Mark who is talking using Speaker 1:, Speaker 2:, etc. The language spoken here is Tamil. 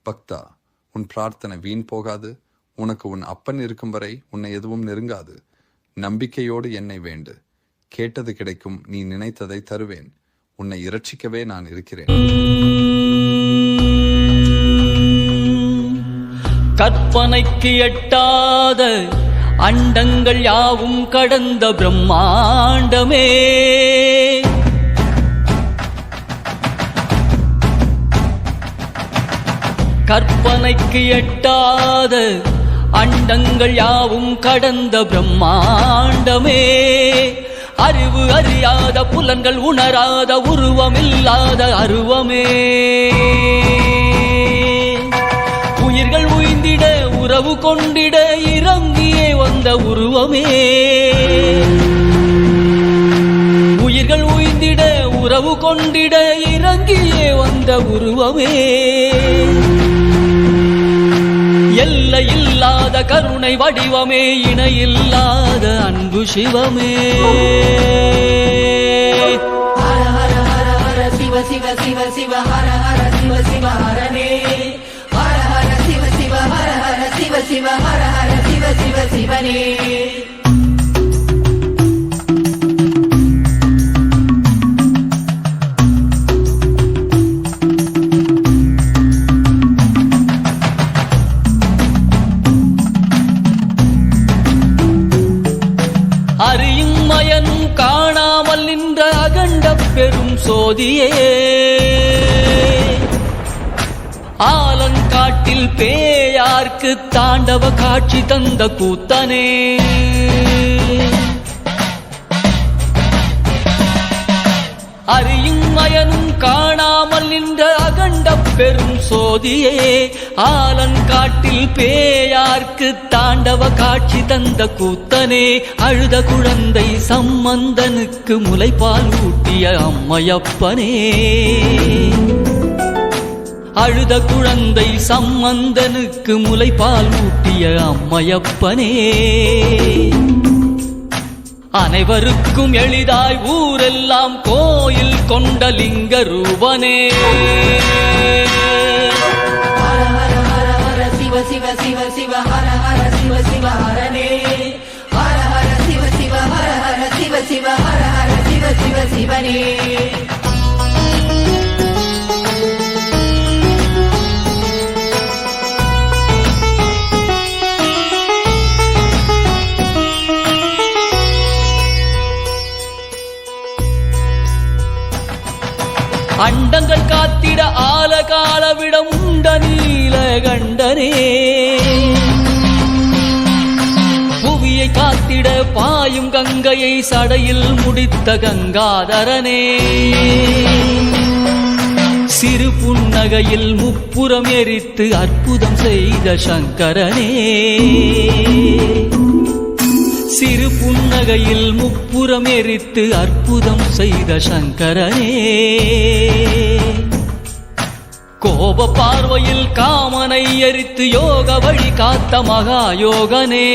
Speaker 1: பக்தா, உன் பிரார்த்தனை வீண் போகாது. உனக்கு உன் அப்பன் இருக்கும் வரை உன்னை எதுவும் நெருங்காது. நம்பிக்கையோடு என்னை வேண்டு, கேட்டது கிடைக்கும். நீ நினைத்ததை தருவேன். உன்னை இரட்சிக்கவே நான் இருக்கிறேன்.
Speaker 2: கற்பனைக்கு எட்டாத அண்டங்கள் யாவும் கடந்த பிரம்மாண்டமே, கற்பனைக்கு எட்டாத அண்டங்கள் யாவும் கடந்த பிரம்மாண்டமே, அறிவு அறியாத புலன்கள் உணராத உருவமில்லாத அருவமே, உயிர்கள் உய்ந்திட உறவு கொண்டிட இறங்கியே வந்த உருவமே, உயிர்கள் உய்ந்திட உறவு கொண்டிட இறங்கியே வந்த உருவமே, எல்லையில்லாத கருணை வடிவமே, இணையில்லாத அன்பு சிவமே.
Speaker 3: ஹர ஹர ஹர ஹர சிவ சிவ சிவ சிவ ஹர ஹர சிவ சிவ ஹரனே, ஹர ஹர சிவ சிவ ஹர ஹர சிவ சிவ ஹர ஹர சிவ சிவ சிவனே.
Speaker 2: அறியும் மயனும் காணாமல் நின்ற அகண்ட பெரும் சோதியே, ஆலங்காட்டில் பேயார்க்கு தாண்டவ காட்சி தந்த கூத்தனே, அறியும் மயனும் காணாமல் நின்ற அகண்ட பெரும் சோதியே, ஆலங்காட்டில் பேயார்க்கு தாண்டவ காட்சி தந்த கூத்தனே, அழுத குழந்தை சம்பந்தனுக்கு முலைப்பால் ஊட்டிய அம்மையப்பனே, அழுத குழந்தை சம்பந்தனுக்கு முலைப்பால் ஊட்டிய அம்மையப்பனே, அனைவருக்கும் எளிதாய் ஊரெல்லாம் கோயில் கொண்ட லிங்க ரூபனே.
Speaker 3: ஹர ஹர ஹர ஹர சிவ சிவ சிவ சிவ ஹர ஹர சிவ சிவ ஹரனே, ஹர ஹர சிவ சிவ ஹர ஹர சிவ சிவ ஹர ஹர சிவ சிவ சிவனே.
Speaker 2: அண்டங்கள் காத்திட ஆலகாலவிடம் உண்ட நீலகண்டனே, புவியை காத்திட பாயும் கங்கையை சடையில் முடித்த கங்காதரனே, சிறு புன்னகையில் முப்புறம் எரித்து அற்புதம் செய்த சங்கரனே, சிறு புன்னகையில் முப்புறம் எரித்து அற்புதம் செய்த சங்கரனே, கோப பார்வையில் காமனை எரித்து யோக வழி காத்த மகா யோகனே.